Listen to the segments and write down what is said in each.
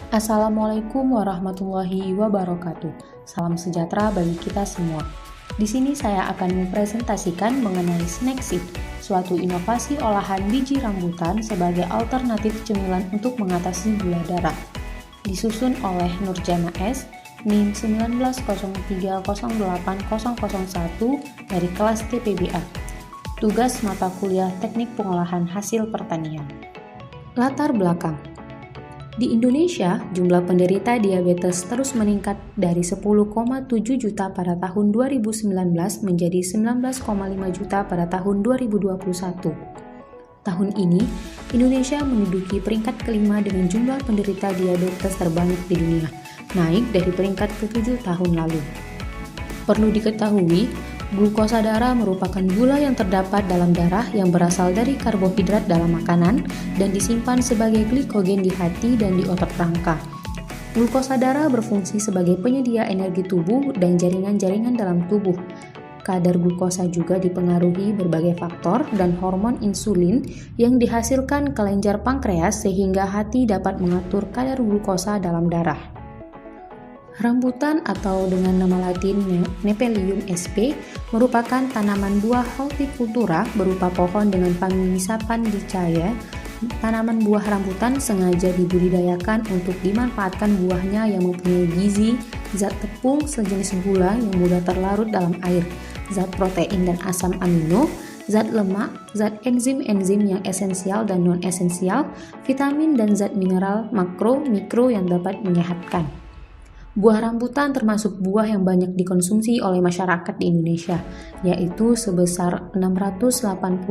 Assalamualaikum warahmatullahi wabarakatuh. Salam sejahtera bagi kita semua. Di sini saya akan mempresentasikan mengenai snack seed, suatu inovasi olahan biji rambutan sebagai alternatif cemilan untuk mengatasi gula darah. Disusun oleh Nurjana S, NIM 1903080001 dari kelas TPBA. Tugas mata kuliah Teknik Pengolahan Hasil Pertanian. Latar belakang. Di Indonesia, jumlah penderita diabetes terus meningkat dari 10,7 juta pada tahun 2019 menjadi 19,5 juta pada tahun 2021. Tahun ini, Indonesia menduduki peringkat kelima dengan jumlah penderita diabetes terbanyak di dunia, naik dari peringkat ke-7 tahun lalu. Perlu diketahui, glukosa darah merupakan gula yang terdapat dalam darah yang berasal dari karbohidrat dalam makanan dan disimpan sebagai glikogen di hati dan di otot rangka. Glukosa darah berfungsi sebagai penyedia energi tubuh dan jaringan-jaringan dalam tubuh. Kadar glukosa juga dipengaruhi berbagai faktor dan hormon insulin yang dihasilkan kelenjar pankreas sehingga hati dapat mengatur kadar glukosa dalam darah. Rambutan atau dengan nama latin Nepelium sp merupakan tanaman buah hortikultura berupa pohon dengan famili Sapandicaya. Tanaman buah rambutan sengaja dibudidayakan untuk dimanfaatkan buahnya yang mempunyai gizi, zat tepung sejenis gula yang mudah terlarut dalam air, zat protein dan asam amino, zat lemak, zat enzim-enzim yang esensial dan non-esensial, vitamin dan zat mineral makro, mikro yang dapat menyehatkan. Buah rambutan termasuk buah yang banyak dikonsumsi oleh masyarakat di Indonesia, yaitu sebesar 681,2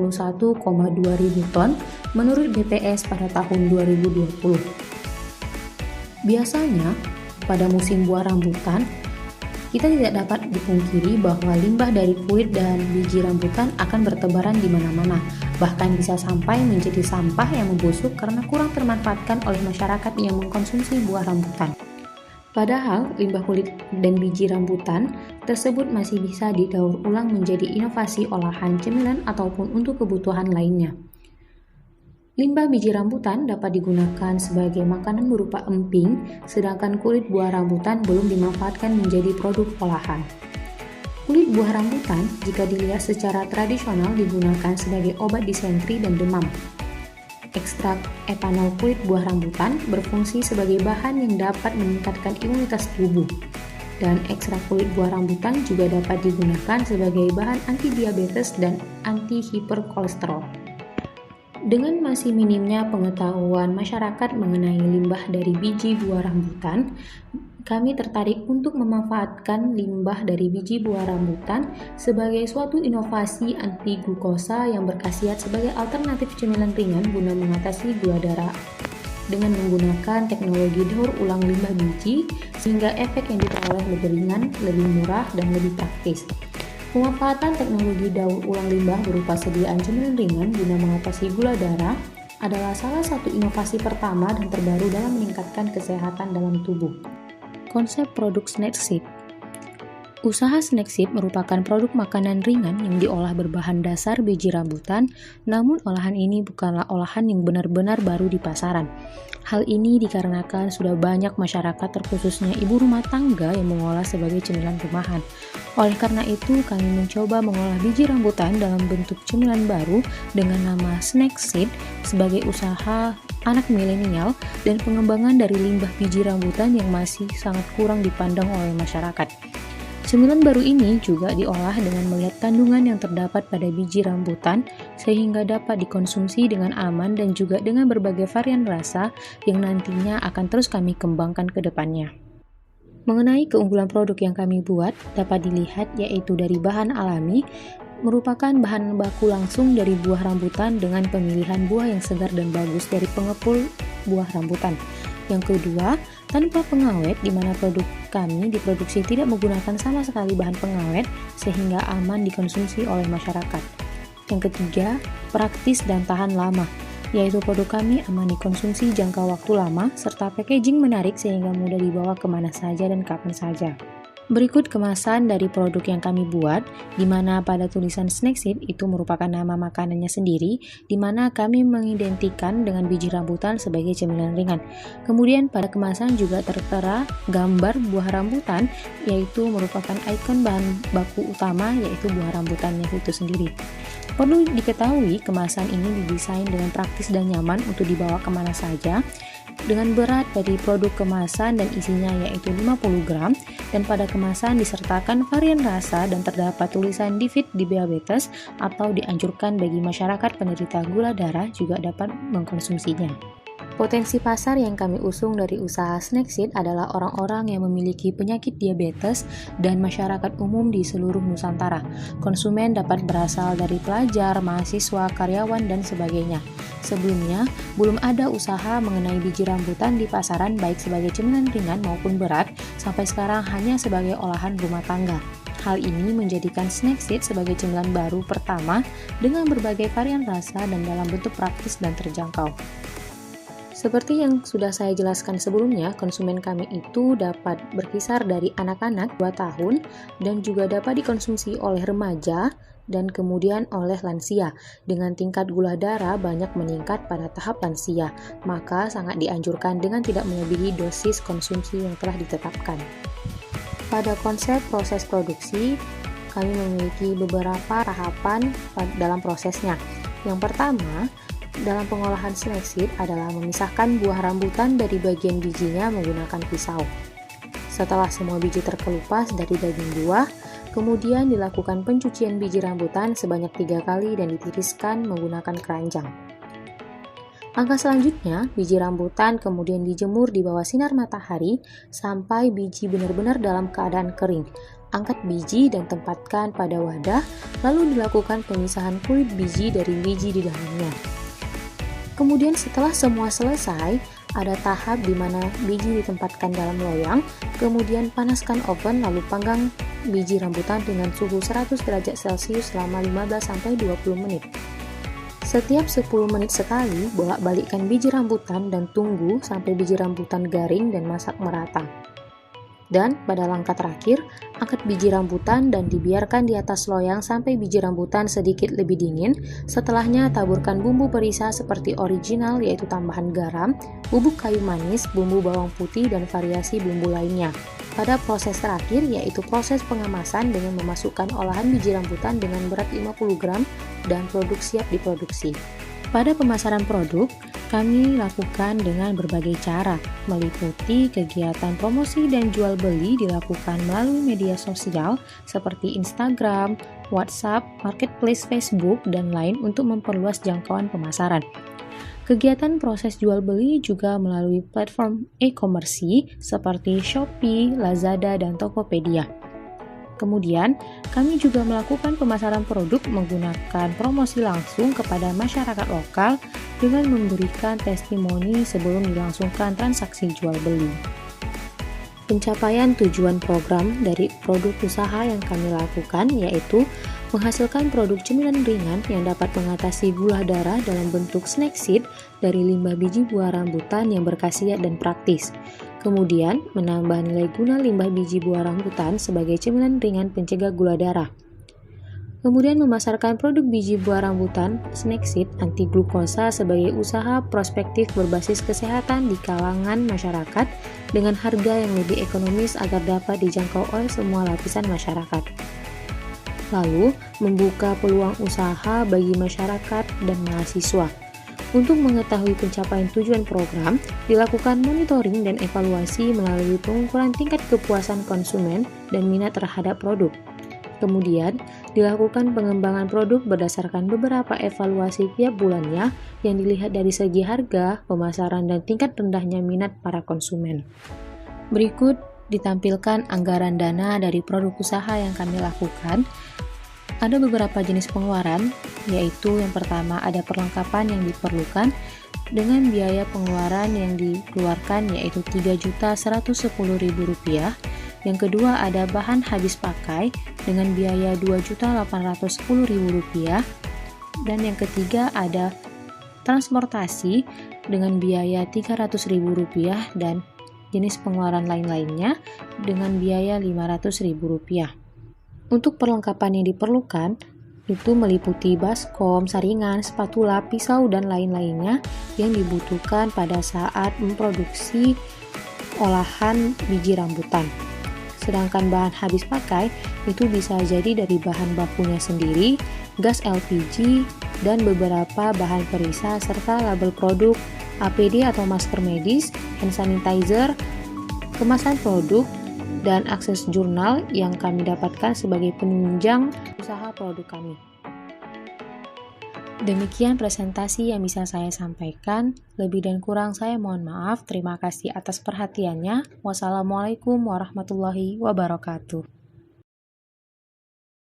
ribu ton menurut BPS pada tahun 2020. Biasanya, pada musim buah rambutan, kita tidak dapat dipungkiri bahwa limbah dari kulit dan biji rambutan akan bertebaran di mana-mana, bahkan bisa sampai menjadi sampah yang membusuk karena kurang termanfaatkan oleh masyarakat yang mengkonsumsi buah rambutan. Padahal, limbah kulit dan biji rambutan tersebut masih bisa didaur ulang menjadi inovasi olahan cemilan ataupun untuk kebutuhan lainnya. Limbah biji rambutan dapat digunakan sebagai makanan berupa emping, sedangkan kulit buah rambutan belum dimanfaatkan menjadi produk olahan. Kulit buah rambutan, jika dilihat secara tradisional, digunakan sebagai obat disentri dan demam. Ekstrak etanol kulit buah rambutan berfungsi sebagai bahan yang dapat meningkatkan imunitas tubuh. Dan ekstrak kulit buah rambutan juga dapat digunakan sebagai bahan anti-diabetes dan anti-hiperkolesterol. Dengan masih minimnya pengetahuan masyarakat mengenai limbah dari biji buah rambutan, kami tertarik untuk memanfaatkan limbah dari biji buah rambutan sebagai suatu inovasi anti glukosa yang berkhasiat sebagai alternatif cemilan ringan guna mengatasi gula darah dengan menggunakan teknologi daur ulang limbah biji sehingga efek yang diperoleh lebih ringan, lebih murah, dan lebih praktis. Pemanfaatan teknologi daur ulang limbah berupa sediaan cemilan ringan guna mengatasi gula darah adalah salah satu inovasi pertama dan terbaru dalam meningkatkan kesehatan dalam tubuh. Konsep produk snack seed. Usaha snack seed merupakan produk makanan ringan yang diolah berbahan dasar biji rambutan, namun olahan ini bukanlah olahan yang benar-benar baru di pasaran. Hal ini dikarenakan sudah banyak masyarakat terkhususnya ibu rumah tangga yang mengolah sebagai cemilan rumahan. Oleh karena itu, kami mencoba mengolah biji rambutan dalam bentuk cemilan baru dengan nama snack seed sebagai usaha anak milenial dan pengembangan dari limbah biji rambutan yang masih sangat kurang dipandang oleh masyarakat. Cemilan baru ini juga diolah dengan melihat kandungan yang terdapat pada biji rambutan sehingga dapat dikonsumsi dengan aman dan juga dengan berbagai varian rasa yang nantinya akan terus kami kembangkan ke depannya. Mengenai keunggulan produk yang kami buat dapat dilihat yaitu dari bahan alami, merupakan bahan baku langsung dari buah rambutan dengan pemilihan buah yang segar dan bagus dari pengepul buah rambutan. Yang kedua, tanpa pengawet di mana produk kami diproduksi tidak menggunakan sama sekali bahan pengawet sehingga aman dikonsumsi oleh masyarakat. Yang ketiga, praktis dan tahan lama, yaitu produk kami aman dikonsumsi jangka waktu lama serta packaging menarik sehingga mudah dibawa kemana saja dan kapan saja. Berikut kemasan dari produk yang kami buat, di mana pada tulisan snack seed itu merupakan nama makanannya sendiri, di mana kami mengidentikan dengan biji rambutan sebagai cemilan ringan. Kemudian pada kemasan juga tertera gambar buah rambutan, yaitu merupakan ikon bahan baku utama, yaitu buah rambutannya itu sendiri. Perlu diketahui, kemasan ini didesain dengan praktis dan nyaman untuk dibawa kemana saja, dengan berat dari produk kemasan dan isinya yaitu 50 gram, dan pada kemasan disertakan varian rasa dan terdapat tulisan Defeat Diabetes atau dianjurkan bagi masyarakat penderita gula darah juga dapat mengkonsumsinya. Potensi pasar yang kami usung dari usaha snack seed adalah orang-orang yang memiliki penyakit diabetes dan masyarakat umum di seluruh Nusantara. Konsumen dapat berasal dari pelajar, mahasiswa, karyawan, dan sebagainya. Sebelumnya, belum ada usaha mengenai biji rambutan di pasaran baik sebagai cemilan ringan maupun berat, sampai sekarang hanya sebagai olahan rumah tangga. Hal ini menjadikan snack seed sebagai cemilan baru pertama dengan berbagai varian rasa dan dalam bentuk praktis dan terjangkau. Seperti yang sudah saya jelaskan sebelumnya, konsumen kami itu dapat berkisar dari anak-anak 2 tahun dan juga dapat dikonsumsi oleh remaja dan kemudian oleh lansia. Dengan tingkat gula darah banyak meningkat pada tahap lansia, maka sangat dianjurkan dengan tidak melebihi dosis konsumsi yang telah ditetapkan. Pada konsep proses produksi, kami memiliki beberapa tahapan dalam prosesnya. Yang pertama, dalam pengolahan snack seed adalah memisahkan buah rambutan dari bagian bijinya menggunakan pisau. Setelah semua biji terkelupas dari daging buah, kemudian dilakukan pencucian biji rambutan sebanyak 3 kali dan ditiriskan menggunakan keranjang. Langkah selanjutnya, biji rambutan kemudian dijemur di bawah sinar matahari sampai biji benar-benar dalam keadaan kering. Angkat biji dan tempatkan pada wadah, lalu dilakukan pemisahan kulit biji dari biji di dalamnya. Kemudian setelah semua selesai, ada tahap di mana biji ditempatkan dalam loyang, kemudian panaskan oven lalu panggang biji rambutan dengan suhu 100 derajat Celcius selama 15-20 menit. Setiap 10 menit sekali, bolak-balikkan biji rambutan dan tunggu sampai biji rambutan garing dan masak merata. Dan pada langkah terakhir, angkat biji rambutan dan dibiarkan di atas loyang sampai biji rambutan sedikit lebih dingin. Setelahnya taburkan bumbu perisa seperti original, yaitu tambahan garam, bubuk kayu manis, bumbu bawang putih, dan variasi bumbu lainnya. Pada proses terakhir, yaitu proses pengemasan dengan memasukkan olahan biji rambutan dengan berat 50 gram dan produk siap diproduksi. Pada pemasaran produk, kami lakukan dengan berbagai cara, meliputi kegiatan promosi dan jual beli dilakukan melalui media sosial seperti Instagram, WhatsApp, Marketplace Facebook, dan lain untuk memperluas jangkauan pemasaran. Kegiatan proses jual beli juga melalui platform e-commerce seperti Shopee, Lazada, dan Tokopedia. Kemudian, kami juga melakukan pemasaran produk menggunakan promosi langsung kepada masyarakat lokal dengan memberikan testimoni sebelum dilangsungkan transaksi jual beli. Pencapaian tujuan program dari produk usaha yang kami lakukan yaitu menghasilkan produk cemilan ringan yang dapat mengatasi gula darah dalam bentuk snack seed dari limbah biji buah rambutan yang berkhasiat dan praktis. Kemudian, menambah nilai guna limbah biji buah rambutan sebagai cemilan ringan pencegah gula darah. Kemudian memasarkan produk biji buah rambutan, snack seed, anti glukosa sebagai usaha prospektif berbasis kesehatan di kalangan masyarakat dengan harga yang lebih ekonomis agar dapat dijangkau oleh semua lapisan masyarakat. Lalu, membuka peluang usaha bagi masyarakat dan mahasiswa. Untuk mengetahui pencapaian tujuan program, dilakukan monitoring dan evaluasi melalui pengukuran tingkat kepuasan konsumen dan minat terhadap produk. Kemudian, dilakukan pengembangan produk berdasarkan beberapa evaluasi tiap bulannya yang dilihat dari segi harga, pemasaran, dan tingkat rendahnya minat para konsumen. Berikut ditampilkan anggaran dana dari produk usaha yang kami lakukan. Ada beberapa jenis pengeluaran, yaitu yang pertama ada perlengkapan yang diperlukan dengan biaya pengeluaran yang dikeluarkan yaitu Rp3.110.000. Yang kedua ada bahan habis pakai dengan biaya Rp2.810.000. Dan yang ketiga ada transportasi dengan biaya Rp300.000 dan jenis pengeluaran lain-lainnya dengan biaya Rp500.000. Untuk perlengkapan yang diperlukan, itu meliputi baskom, saringan, spatula, pisau, dan lain-lainnya yang dibutuhkan pada saat memproduksi olahan biji rambutan. Sedangkan bahan habis pakai itu bisa jadi dari bahan bakunya sendiri, gas LPG, dan beberapa bahan perisai serta label produk, APD atau masker medis, hand sanitizer, kemasan produk, dan akses jurnal yang kami dapatkan sebagai penunjang usaha produk kami. Demikian presentasi yang bisa saya sampaikan. Lebih dan kurang saya mohon maaf. Terima kasih atas perhatiannya. Wassalamualaikum warahmatullahi wabarakatuh.